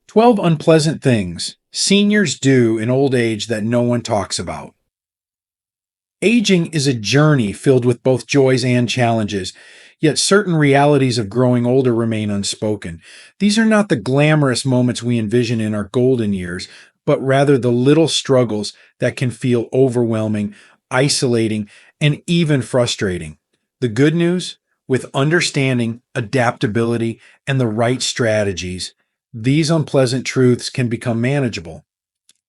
12 unpleasant things seniors do in old age that no one talks about. Aging is a journey filled with both joys and challenges, yet certain realities of growing older remain unspoken. These are not the glamorous moments we envision in our golden years, but rather the little struggles that can feel overwhelming, isolating, and even frustrating. The good news, with understanding, adaptability, and the right strategies, these unpleasant truths can become manageable.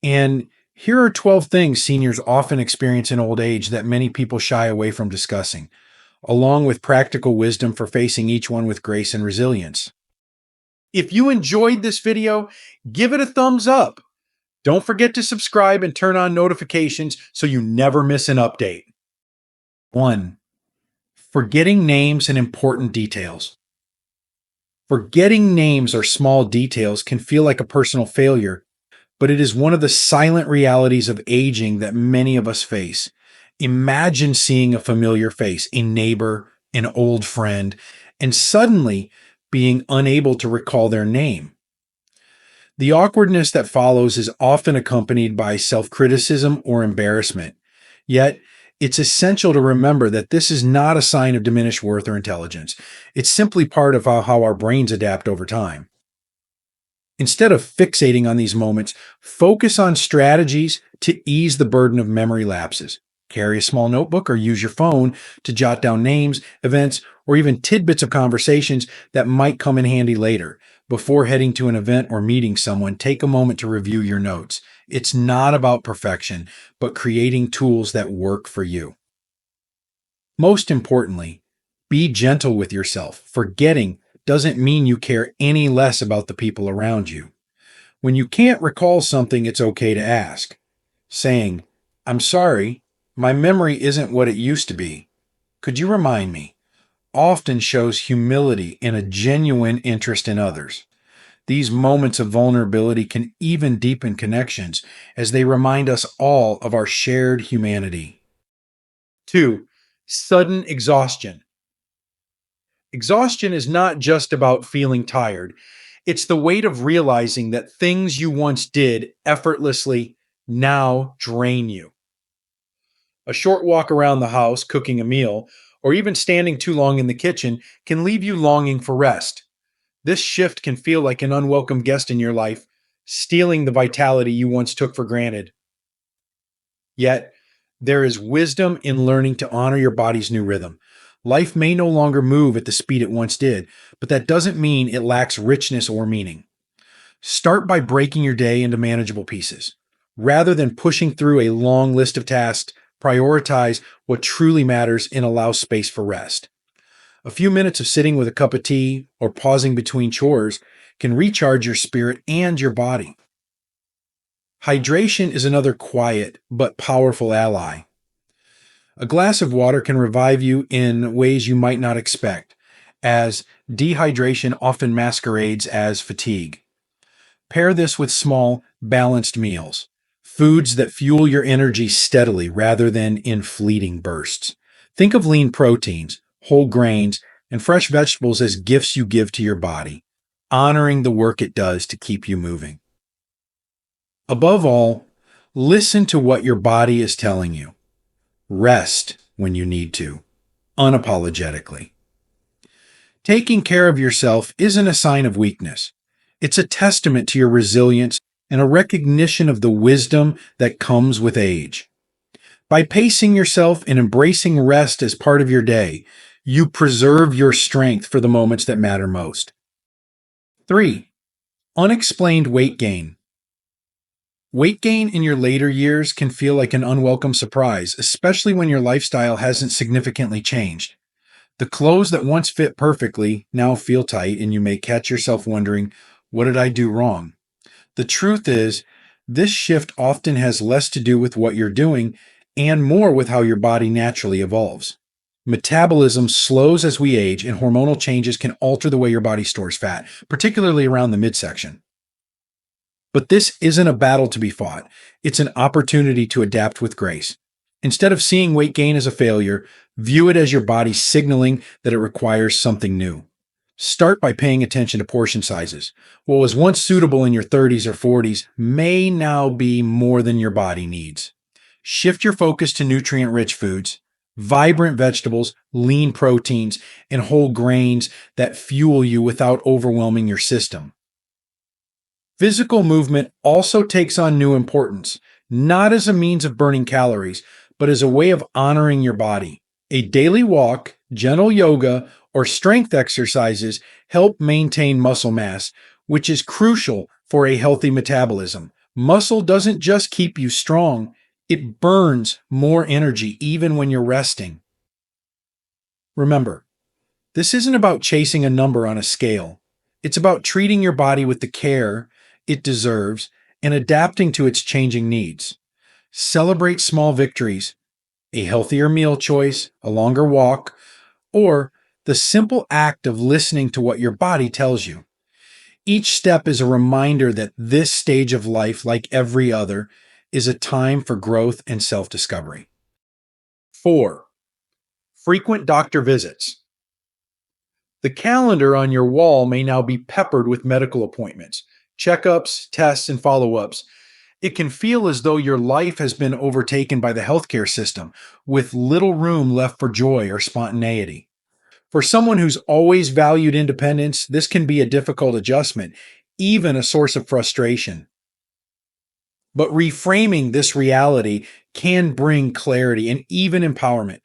And here are 12 things seniors often experience in old age that many people shy away from discussing, along with practical wisdom for facing each one with grace and resilience. If you enjoyed this video, give it a thumbs up. Don't forget to subscribe and turn on notifications so you never miss an update. 1. Forgetting names and important details. Forgetting names or small details can feel like a personal failure, but it is one of the silent realities of aging that many of us face. Imagine seeing a familiar face, a neighbor, an old friend, and suddenly being unable to recall their name. The awkwardness that follows is often accompanied by self-criticism or embarrassment. Yet, it's essential to remember that this is not a sign of diminished worth or intelligence. It's simply part of how our brains adapt over time. Instead of fixating on these moments, focus on strategies to ease the burden of memory lapses. Carry a small notebook or use your phone to jot down names, events, or even tidbits of conversations that might come in handy later. Before heading to an event or meeting someone, take a moment to review your notes. It's not about perfection, but creating tools that work for you. Most importantly, be gentle with yourself. Forgetting doesn't mean you care any less about the people around you. When you can't recall something, it's okay to ask. Saying, "I'm sorry, my memory isn't what it used to be. Could you remind me?" often shows humility and a genuine interest in others. These moments of vulnerability can even deepen connections as they remind us all of our shared humanity. 2. Sudden exhaustion. Exhaustion is not just about feeling tired. It's the weight of realizing that things you once did effortlessly now drain you. A short walk around the house, cooking a meal, or even standing too long in the kitchen can leave you longing for rest. This shift can feel like an unwelcome guest in your life, stealing the vitality you once took for granted. Yet, there is wisdom in learning to honor your body's new rhythm. Life may no longer move at the speed it once did, but that doesn't mean it lacks richness or meaning. Start by breaking your day into manageable pieces. Rather than pushing through a long list of tasks, prioritize what truly matters and allow space for rest. A few minutes of sitting with a cup of tea or pausing between chores can recharge your spirit and your body. Hydration is another quiet but powerful ally. A glass of water can revive you in ways you might not expect, as dehydration often masquerades as fatigue. Pair this with small, balanced meals, foods that fuel your energy steadily rather than in fleeting bursts. Think of lean proteins, whole grains, and fresh vegetables as gifts you give to your body, honoring the work it does to keep you moving. Above all, listen to what your body is telling you. Rest when you need to, unapologetically. Taking care of yourself isn't a sign of weakness. It's a testament to your resilience and a recognition of the wisdom that comes with age. By pacing yourself and embracing rest as part of your day, you preserve your strength for the moments that matter most. 3. Unexplained weight gain. Weight gain in your later years can feel like an unwelcome surprise, especially when your lifestyle hasn't significantly changed. The clothes that once fit perfectly now feel tight, and you may catch yourself wondering, what did I do wrong? The truth is, this shift often has less to do with what you're doing and more with how your body naturally evolves. Metabolism slows as we age, and hormonal changes can alter the way your body stores fat, particularly around the midsection. But this isn't a battle to be fought. It's an opportunity to adapt with grace. Instead of seeing weight gain as a failure, view it as your body signaling that it requires something new. Start by paying attention to portion sizes. What was once suitable in your 30s or 40s may now be more than your body needs. Shift your focus to nutrient-rich foods, vibrant vegetables, lean proteins, and whole grains that fuel you without overwhelming your system. Physical movement also takes on new importance, not as a means of burning calories, but as a way of honoring your body. A daily walk, gentle yoga, or strength exercises help maintain muscle mass, which is crucial for a healthy metabolism. Muscle doesn't just keep you strong, it burns more energy even when you're resting. Remember, this isn't about chasing a number on a scale. It's about treating your body with the care it deserves and adapting to its changing needs. Celebrate small victories, a healthier meal choice, a longer walk, or the simple act of listening to what your body tells you. Each step is a reminder that this stage of life, like every other, is a time for growth and self-discovery. 4. Frequent doctor visits. The calendar on your wall may now be peppered with medical appointments, checkups, tests, and follow-ups. It can feel as though your life has been overtaken by the healthcare system, with little room left for joy or spontaneity. For someone who's always valued independence, this can be a difficult adjustment, even a source of frustration. But reframing this reality can bring clarity and even empowerment.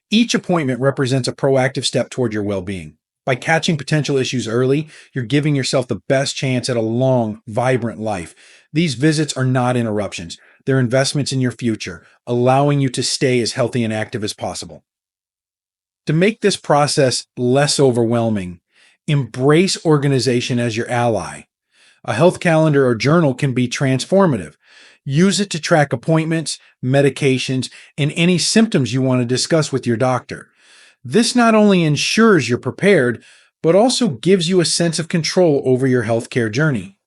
Each appointment represents a proactive step toward your well-being. By catching potential issues early, you're giving yourself the best chance at a long, vibrant life. These visits are not interruptions. They're investments in your future, allowing you to stay as healthy and active as possible. To make this process less overwhelming, embrace organization as your ally. A health calendar or journal can be transformative. Use it to track appointments, medications, and any symptoms you want to discuss with your doctor. This not only ensures you're prepared, but also gives you a sense of control over your healthcare journey.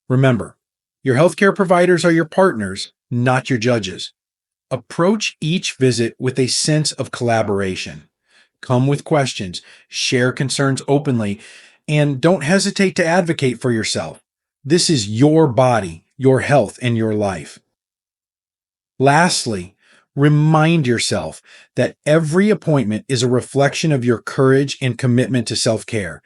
Remember, your healthcare providers are your partners, not your judges. Approach each visit with a sense of collaboration. Come with questions, share concerns openly, and don't hesitate to advocate for yourself. This is your body, your health, and your life. Lastly, remind yourself that every appointment is a reflection of your courage and commitment to self-care.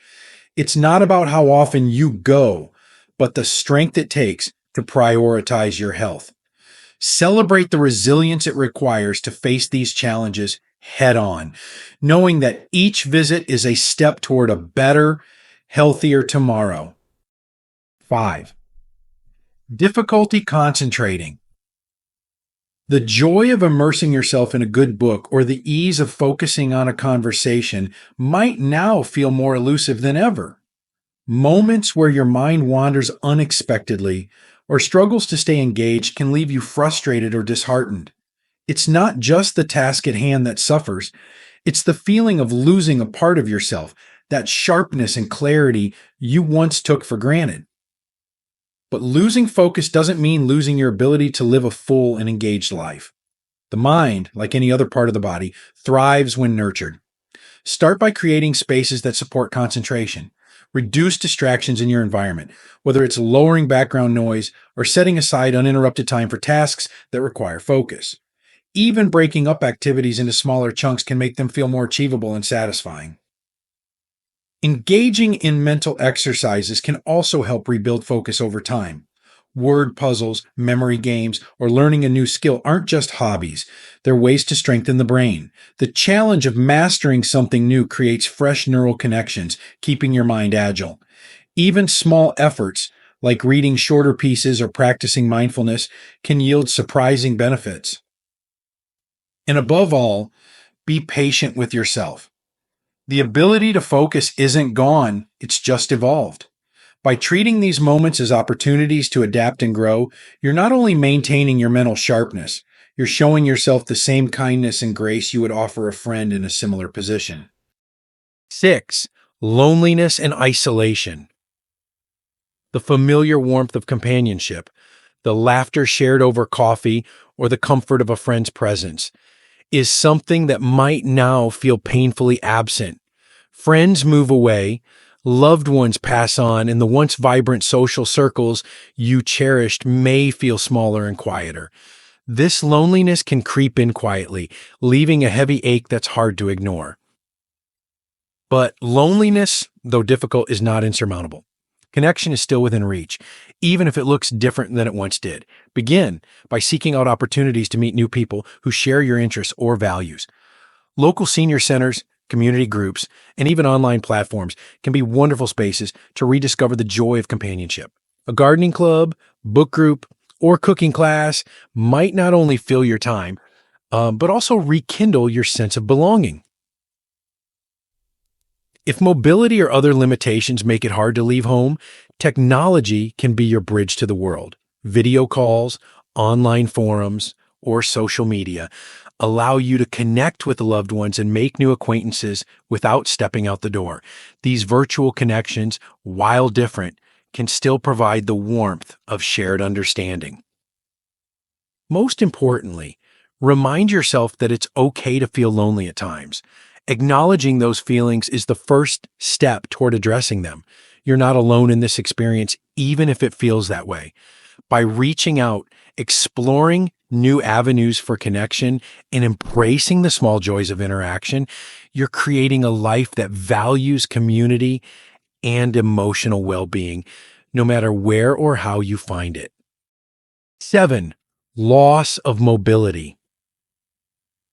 It's not about how often you go, but the strength it takes to prioritize your health. Celebrate the resilience it requires to face these challenges head on, knowing that each visit is a step toward a better, healthier tomorrow. 5. Difficulty concentrating. The joy of immersing yourself in a good book or the ease of focusing on a conversation might now feel more elusive than ever. Moments where your mind wanders unexpectedly or struggles to stay engaged can leave you frustrated or disheartened. It's not just the task at hand that suffers, it's the feeling of losing a part of yourself, that sharpness and clarity you once took for granted. But losing focus doesn't mean losing your ability to live a full and engaged life. The mind, like any other part of the body, thrives when nurtured. Start by creating spaces that support concentration. Reduce distractions in your environment, whether it's lowering background noise or setting aside uninterrupted time for tasks that require focus. Even breaking up activities into smaller chunks can make them feel more achievable and satisfying. Engaging in mental exercises can also help rebuild focus over time. Word puzzles, memory games, or learning a new skill aren't just hobbies. They're ways to strengthen the brain. The challenge of mastering something new creates fresh neural connections, keeping your mind agile. Even small efforts, like reading shorter pieces or practicing mindfulness, can yield surprising benefits. And above all, be patient with yourself. The ability to focus isn't gone, it's just evolved. By treating these moments as opportunities to adapt and grow, you're not only maintaining your mental sharpness, you're showing yourself the same kindness and grace you would offer a friend in a similar position. 6. Loneliness and isolation. The familiar warmth of companionship, the laughter shared over coffee, or the comfort of a friend's presence is something that might now feel painfully absent. Friends move away, loved ones pass on, and the once vibrant social circles you cherished may feel smaller and quieter. This loneliness can creep in quietly, leaving a heavy ache that's hard to ignore. But loneliness, though difficult, is not insurmountable. Connection is still within reach, even if it looks different than it once did. Begin by seeking out opportunities to meet new people who share your interests or values. Local senior centers, community groups, and even online platforms can be wonderful spaces to rediscover the joy of companionship. A gardening club, book group, or cooking class might not only fill your time, but also rekindle your sense of belonging. If mobility or other limitations make it hard to leave home, technology can be your bridge to the world. Video calls, online forums, or social media allow you to connect with loved ones and make new acquaintances without stepping out the door. These virtual connections, while different, can still provide the warmth of shared understanding. Most importantly, remind yourself that it's okay to feel lonely at times. Acknowledging those feelings is the first step toward addressing them. You're not alone in this experience, even if it feels that way. By reaching out, exploring new avenues for connection, and embracing the small joys of interaction, you're creating a life that values community and emotional well-being, no matter where or how you find it. 7. Loss of mobility.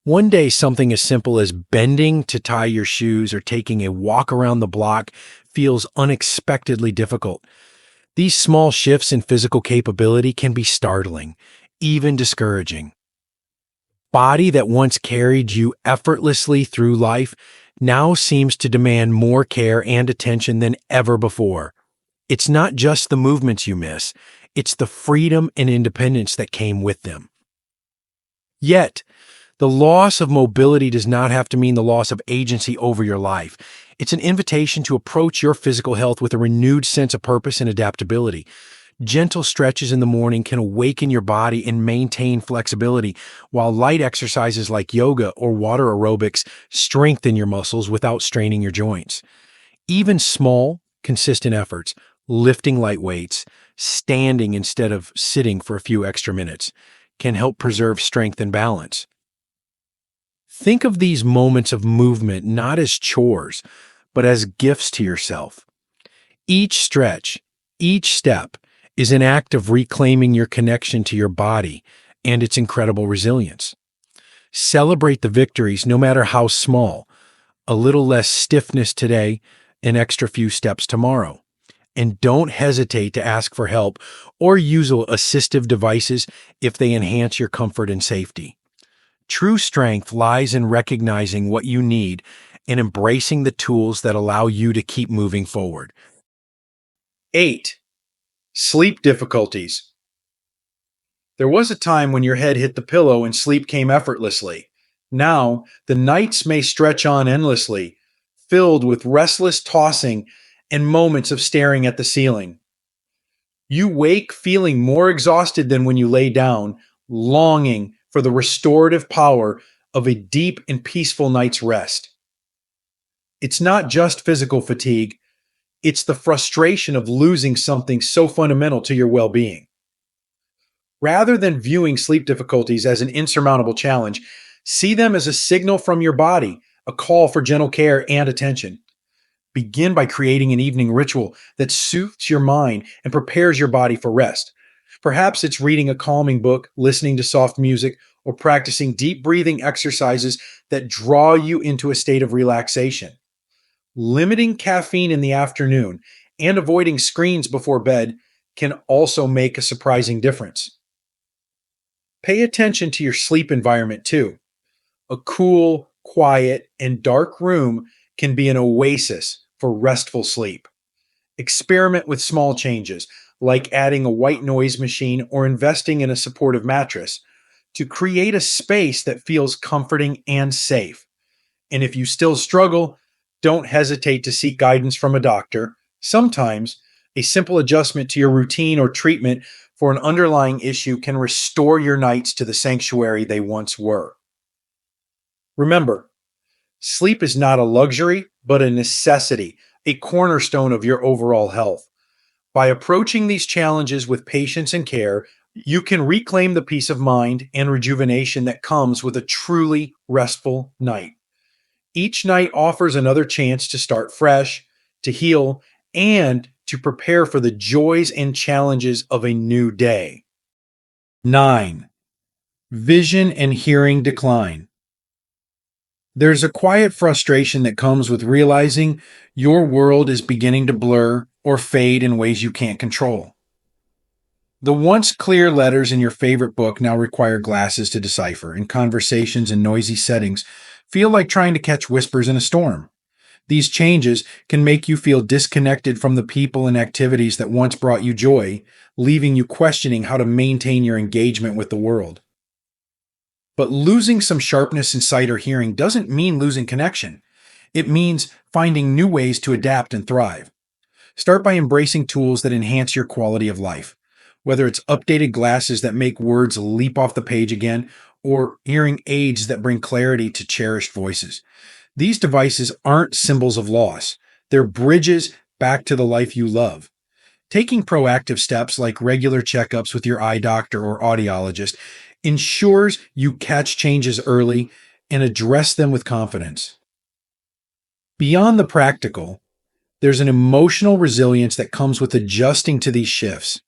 One day, something as simple as bending to tie your shoes or taking a walk around the block feels unexpectedly difficult. These small shifts in physical capability can be startling, even discouraging. Body that once carried you effortlessly through life now seems to demand more care and attention than ever before. It's not just the movements you miss, it's the freedom and independence that came with them. Yet, the loss of mobility does not have to mean the loss of agency over your life. It's an invitation to approach your physical health with a renewed sense of purpose and adaptability. Gentle stretches in the morning can awaken your body and maintain flexibility, while light exercises like yoga or water aerobics strengthen your muscles without straining your joints. Even small, consistent efforts, lifting light weights, standing instead of sitting for a few extra minutes, can help preserve strength and balance. Think of these moments of movement not as chores, but as gifts to yourself. Each stretch, each step, is an act of reclaiming your connection to your body and its incredible resilience. Celebrate the victories, no matter how small. A little less stiffness today, an extra few steps tomorrow. And don't hesitate to ask for help or use assistive devices if they enhance your comfort and safety. True strength lies in recognizing what you need and embracing the tools that allow you to keep moving forward. 8. Sleep difficulties. There was a time when your head hit the pillow and sleep came effortlessly. Now, the nights may stretch on endlessly, filled with restless tossing and moments of staring at the ceiling. You wake feeling more exhausted than when you lay down, longing for the restorative power of a deep and peaceful night's rest. It's not just physical fatigue, it's the frustration of losing something so fundamental to your well-being. Rather than viewing sleep difficulties as an insurmountable challenge, see them as a signal from your body, a call for gentle care and attention. Begin by creating an evening ritual that soothes your mind and prepares your body for rest. Perhaps it's reading a calming book, listening to soft music, or practicing deep breathing exercises that draw you into a state of relaxation. Limiting caffeine in the afternoon and avoiding screens before bed can also make a surprising difference. Pay attention to your sleep environment too. A cool, quiet, and dark room can be an oasis for restful sleep. Experiment with small changes, like adding a white noise machine or investing in a supportive mattress, to create a space that feels comforting and safe. And if you still struggle, don't hesitate to seek guidance from a doctor. Sometimes, a simple adjustment to your routine or treatment for an underlying issue can restore your nights to the sanctuary they once were. Remember, Sleep is not a luxury, but a necessity, a cornerstone of your overall health. By approaching these challenges with patience and care, you can reclaim the peace of mind and rejuvenation that comes with a truly restful night. Each night offers another chance to start fresh, to heal, and to prepare for the joys and challenges of a new day. 9. Vision and hearing decline. There's a quiet frustration that comes with realizing your world is beginning to blur or fade in ways you can't control. The once clear letters in your favorite book now require glasses to decipher, and conversations in noisy settings feel like trying to catch whispers in a storm. These changes can make you feel disconnected from the people and activities that once brought you joy, leaving you questioning how to maintain your engagement with the world. But losing some sharpness in sight or hearing doesn't mean losing connection. It means finding new ways to adapt and thrive. Start by embracing tools that enhance your quality of life, whether it's updated glasses that make words leap off the page again, or hearing aids that bring clarity to cherished voices. These devices aren't symbols of loss. They're bridges back to the life you love. Taking proactive steps like regular checkups with your eye doctor or audiologist ensures you catch changes early and address them with confidence. Beyond the practical, there's an emotional resilience that comes with adjusting to these shifts.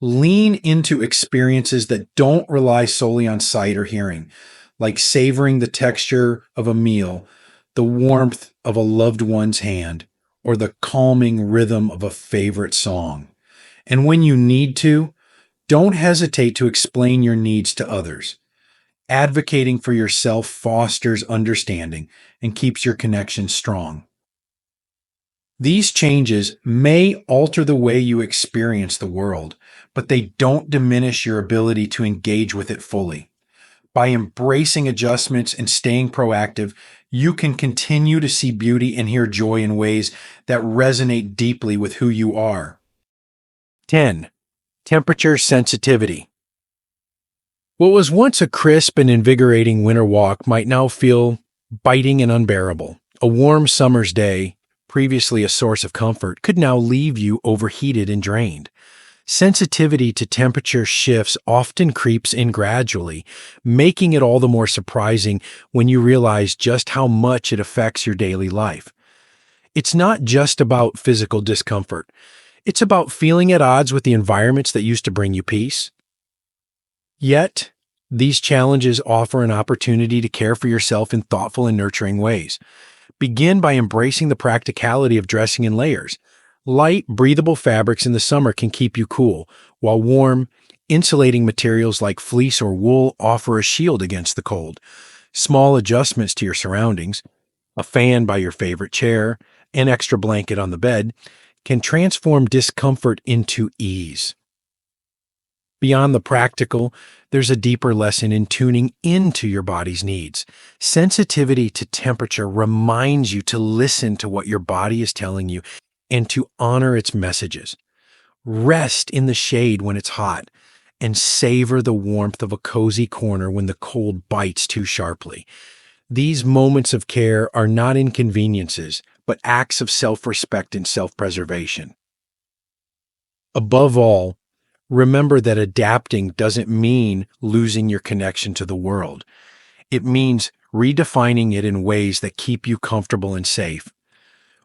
Lean into experiences that don't rely solely on sight or hearing, like savoring the texture of a meal, the warmth of a loved one's hand, or the calming rhythm of a favorite song. And when you need to, don't hesitate to explain your needs to others. Advocating for yourself fosters understanding and keeps your connection strong. These changes may alter the way you experience the world, but they don't diminish your ability to engage with it fully. By embracing adjustments and staying proactive, you can continue to see beauty and hear joy in ways that resonate deeply with who you are. 10. Temperature sensitivity. What was once a crisp and invigorating winter walk might now feel biting and unbearable. A warm summer's day, previously a source of comfort, could now leave you overheated and drained. Sensitivity to temperature shifts often creeps in gradually, making it all the more surprising when you realize just how much it affects your daily life. It's not just about physical discomfort. It's about feeling at odds with the environments that used to bring you peace. Yet, these challenges offer an opportunity to care for yourself in thoughtful and nurturing ways. Begin by embracing the practicality of dressing in layers. Light, breathable fabrics in the summer can keep you cool, while warm, insulating materials like fleece or wool offer a shield against the cold. Small adjustments to your surroundings, a fan by your favorite chair, an extra blanket on the bed, can transform discomfort into ease. Beyond the practical, there's a deeper lesson in tuning into your body's needs. Sensitivity to temperature reminds you to listen to what your body is telling you and to honor its messages. Rest in the shade when it's hot and savor the warmth of a cozy corner when the cold bites too sharply. These moments of care are not inconveniences, but acts of self-respect and self-preservation. Above all, remember that adapting doesn't mean losing your connection to the world. It means redefining it in ways that keep you comfortable and safe.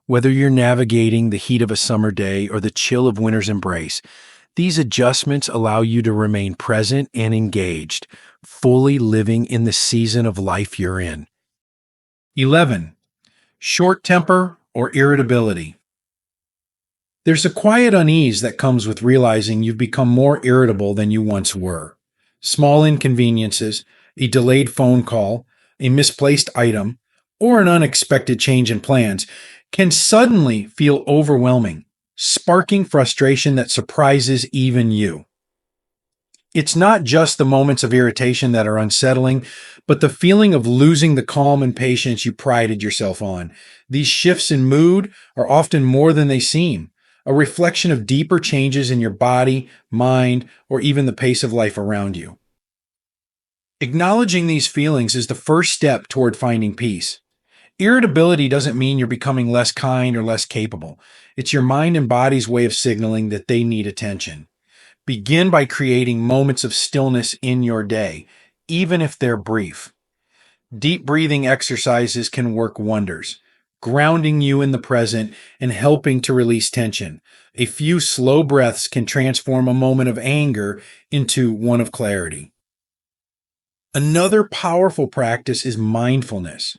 Whether you're navigating the heat of a summer day or the chill of winter's embrace, these adjustments allow you to remain present and engaged, fully living in the season of life you're in. 11. Short temper or irritability. There's a quiet unease that comes with realizing you've become more irritable than you once were. Small inconveniences, a delayed phone call, a misplaced item, or an unexpected change in plans can suddenly feel overwhelming, sparking frustration that surprises even you. It's not just the moments of irritation that are unsettling, but the feeling of losing the calm and patience you prided yourself on. These shifts in mood are often more than they seem, a reflection of deeper changes in your body, mind, or even the pace of life around you. Acknowledging these feelings is the first step toward finding peace. Irritability doesn't mean you're becoming less kind or less capable. It's your mind and body's way of signaling that they need attention. Begin by creating moments of stillness in your day, even if they're brief. Deep breathing exercises can work wonders, grounding you in the present and helping to release tension. A few slow breaths can transform a moment of anger into one of clarity. Another powerful practice is mindfulness.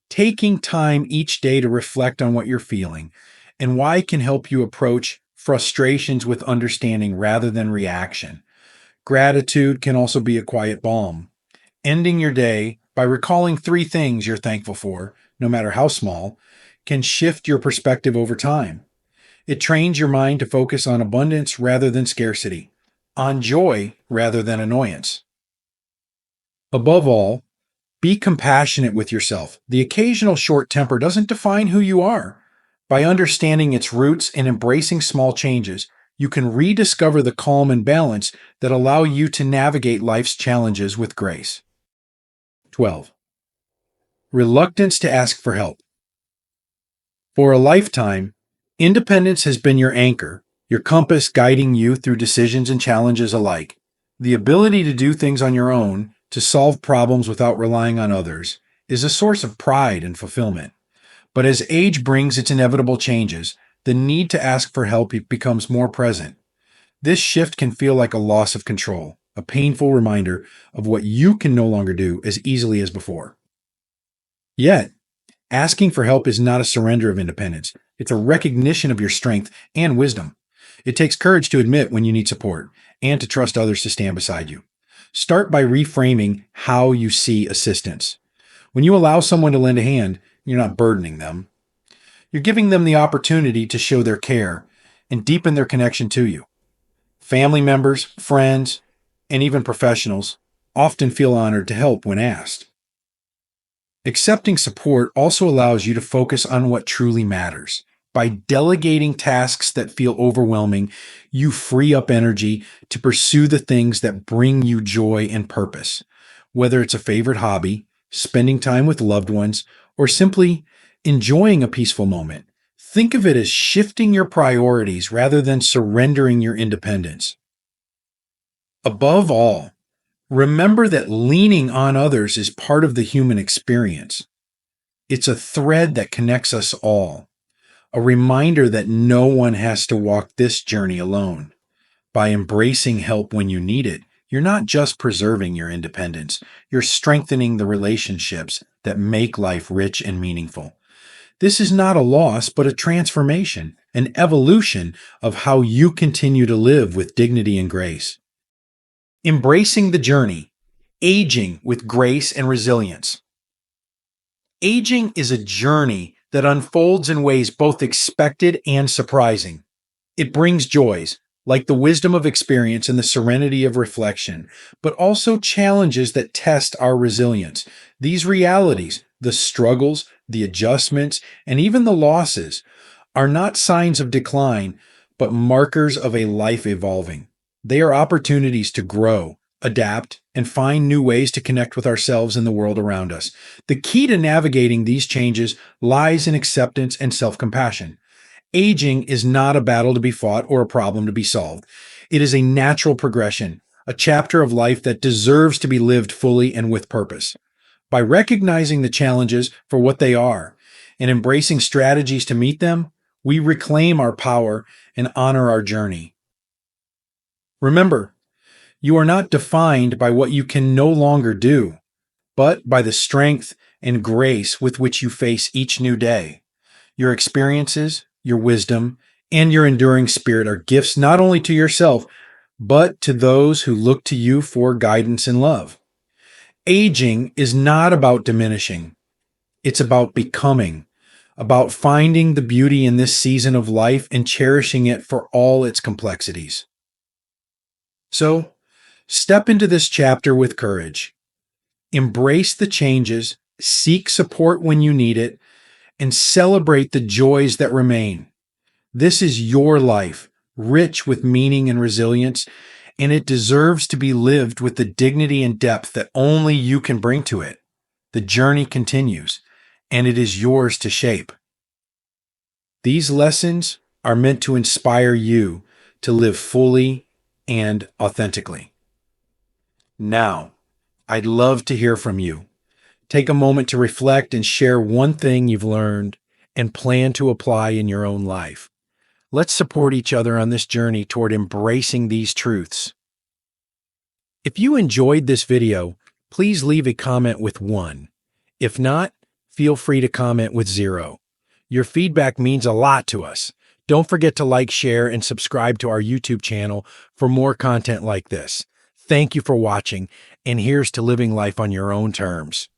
Taking time each day to reflect on what you're feeling and why it can help you approach frustrations with understanding rather than reaction. Gratitude can also be a quiet balm. Ending your day by recalling 3 things you're thankful for, no matter how small, can shift your perspective over time. It trains your mind to focus on abundance rather than scarcity, on joy rather than annoyance. Above all, be compassionate with yourself. The occasional short temper doesn't define who you are. By understanding its roots and embracing small changes, you can rediscover the calm and balance that allow you to navigate life's challenges with grace. 12. Reluctance to ask for help. For a lifetime, independence has been your anchor, your compass guiding you through decisions and challenges alike. The ability to do things on your own, to solve problems without relying on others, is a source of pride and fulfillment. But as age brings its inevitable changes, the need to ask for help becomes more present. This shift can feel like a loss of control, a painful reminder of what you can no longer do as easily as before. Yet, asking for help is not a surrender of independence. It's a recognition of your strength and wisdom. It takes courage to admit when you need support and to trust others to stand beside you. Start by reframing how you see assistance. When you allow someone to lend a hand, you're not burdening them. You're giving them the opportunity to show their care and deepen their connection to you. Family members, friends, and even professionals often feel honored to help when asked. Accepting support also allows you to focus on what truly matters. By delegating tasks that feel overwhelming, you free up energy to pursue the things that bring you joy and purpose. Whether it's a favorite hobby, spending time with loved ones, or simply enjoying a peaceful moment, think of it as shifting your priorities rather than surrendering your independence. Above all, remember that leaning on others is part of the human experience. It's a thread that connects us all. A reminder that no one has to walk this journey alone. By embracing help when you need it, you're not just preserving your independence, you're strengthening the relationships that make life rich and meaningful. This is not a loss, but a transformation, an evolution of how you continue to live with dignity and grace. Embracing the journey, aging with grace and resilience. Aging is a journey that unfolds in ways both expected and surprising. It brings joys, like the wisdom of experience and the serenity of reflection, but also challenges that test our resilience. These realities, the struggles, the adjustments, and even the losses, are not signs of decline, but markers of a life evolving. They are opportunities to grow, adapt, and find new ways to connect with ourselves and the world around us. The key to navigating these changes lies in acceptance and self-compassion. Aging is not a battle to be fought or a problem to be solved. It is a natural progression, a chapter of life that deserves to be lived fully and with purpose. By recognizing the challenges for what they are and embracing strategies to meet them, we reclaim our power and honor our journey. Remember, you are not defined by what you can no longer do, but by the strength and grace with which you face each new day. Your experiences, your wisdom, and your enduring spirit are gifts not only to yourself, but to those who look to you for guidance and love. Aging is not about diminishing. It's about becoming, about finding the beauty in this season of life and cherishing it for all its complexities. So, step into this chapter with courage. Embrace the changes, seek support when you need it, and celebrate the joys that remain. This is your life, rich with meaning and resilience, and it deserves to be lived with the dignity and depth that only you can bring to it. The journey continues, and it is yours to shape. These lessons are meant to inspire you to live fully and authentically. Now, I'd love to hear from you. Take a moment to reflect and share one thing you've learned and plan to apply in your own life. Let's support each other on this journey toward embracing these truths. If you enjoyed this video, please leave a comment with 1. If not, feel free to comment with 0. Your feedback means a lot to us. Don't forget to like, share, and subscribe to our YouTube channel for more content like this. Thank you for watching, and here's to living life on your own terms.